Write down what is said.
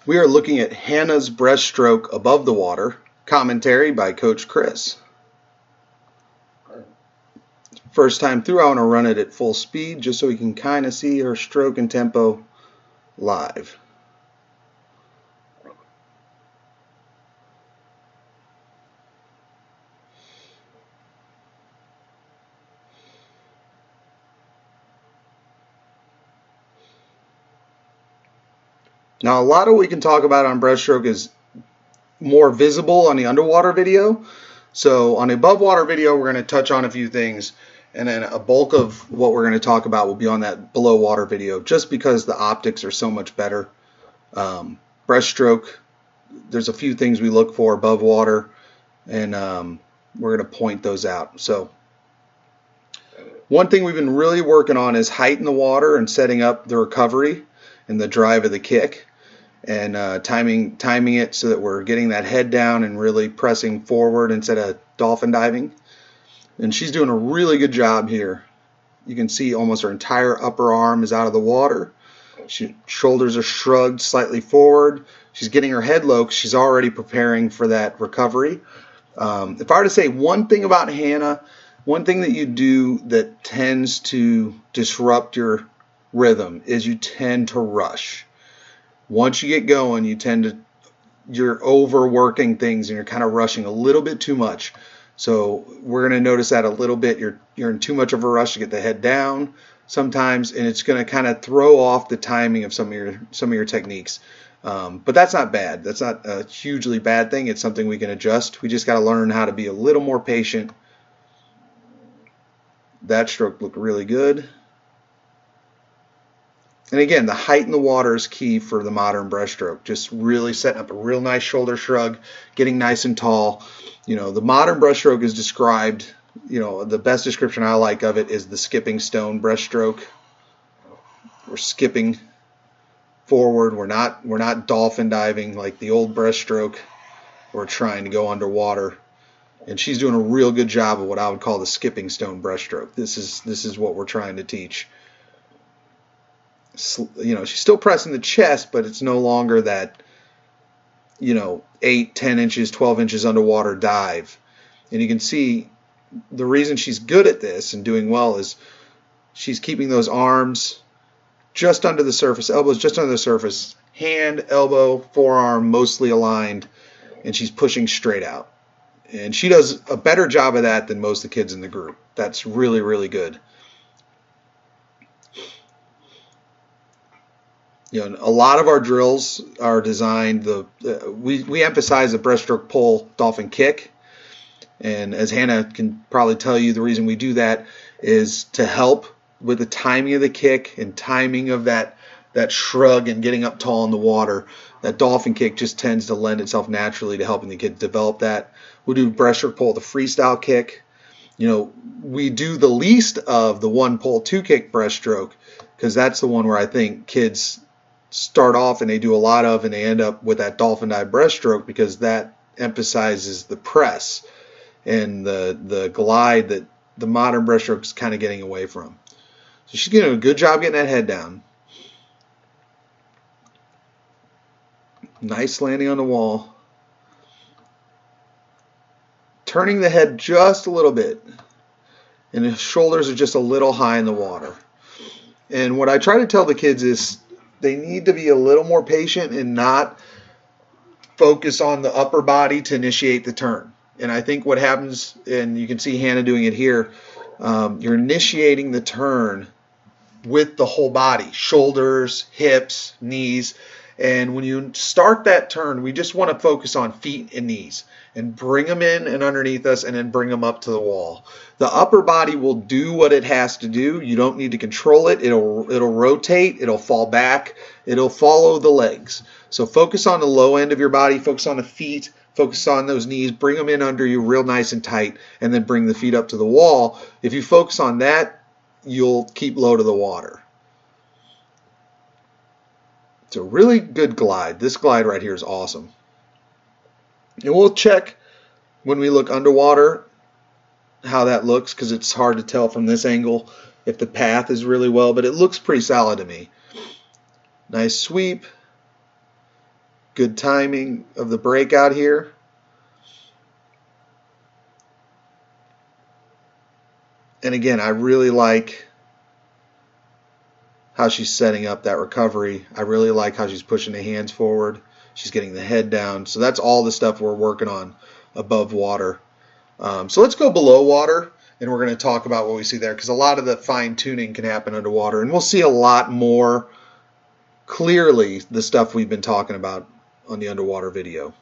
We are looking at Hannah's breaststroke above the water, commentary by Coach Chris. First time through, I want to run it at full speed just so we can kind of see her stroke and tempo live. Now, a lot of what we can talk about on breaststroke is more visible on the underwater video. So on the above water video, we're going to touch on a few things, and then a bulk of what we're going to talk about will be on that below water video, just because the optics are so much better. Breaststroke, there's a few things we look for above water, and we're going to point those out. So one thing we've been really working on is height in the water and setting up the recovery and the drive of the kick, and timing it so that we're getting that head down and really pressing forward instead of dolphin diving. And she's doing a really good job here. You can see almost her entire upper arm is out of the water. Shoulders are shrugged slightly forward. She's getting her head low because she's already preparing for that recovery. If I were to say one thing about Hannah, one thing that you do that tends to disrupt your rhythm is you tend to rush. Once you get going, you're overworking things and you're kind of rushing a little bit too much. So we're going to notice that a little bit. You're in too much of a rush to get the head down sometimes, and it's going to kind of throw off the timing of some of your techniques. But that's not bad. That's not a hugely bad thing. It's something we can adjust. We just got to learn how to be a little more patient. That stroke looked really good. And again, the height in the water is key for the modern breaststroke. Just really setting up a real nice shoulder shrug, getting nice and tall. You know, the modern breaststroke is described, you know, the best description I like of it is the skipping stone breaststroke. We're skipping forward. We're not dolphin diving like the old breaststroke. We're trying to go underwater. And she's doing a real good job of what I would call the skipping stone breaststroke. This is what we're trying to teach. You know, she's still pressing the chest, but it's no longer that, you know, 8, 10 inches, 12 inches underwater dive. And you can see the reason she's good at this and doing well is she's keeping those arms just under the surface, elbows just under the surface, hand, elbow, forearm mostly aligned, and she's pushing straight out. And she does a better job of that than most of the kids in the group. That's really, really good. You know, a lot of our drills are designed, we emphasize the breaststroke pull dolphin kick. And as Hannah can probably tell you, the reason we do that is to help with the timing of the kick and timing of that shrug and getting up tall in the water. That dolphin kick just tends to lend itself naturally to helping the kid develop that. We do breaststroke pull, the freestyle kick. You know, we do the least of the one pull, two kick breaststroke, because that's the one where I think kids start off and they do a lot of, and they end up with that dolphin dive breaststroke because that emphasizes the press and the glide that the modern breaststroke is kind of getting away from. So she's doing a good job getting that head down. Nice landing on the wall. Turning the head just a little bit, and the shoulders are just a little high in the water. And what I try to tell the kids is they need to be a little more patient and not focus on the upper body to initiate the turn. And I think what happens, and you can see Hannah doing it here, you're initiating the turn with the whole body, shoulders, hips, knees. And when you start that turn, we just want to focus on feet and knees and bring them in and underneath us and then bring them up to the wall. The upper body will do what it has to do. You don't need to control it. It'll rotate. It'll fall back. It'll follow the legs. So focus on the low end of your body. Focus on the feet. Focus on those knees. Bring them in under you real nice and tight, and then bring the feet up to the wall. If you focus on that, you'll keep low to the water. It's a really good glide. This glide right here is awesome. And we'll check when we look underwater how that looks, because it's hard to tell from this angle if the path is really well, but it looks pretty solid to me. Nice sweep. Good timing of the breakout here. And again, I really like how she's setting up that recovery. I really like how she's pushing the hands forward. She's getting the head down. So that's all the stuff we're working on above water. So let's go below water, and we're going to talk about what we see there, because a lot of the fine tuning can happen underwater, and we'll see a lot more clearly the stuff we've been talking about on the underwater video.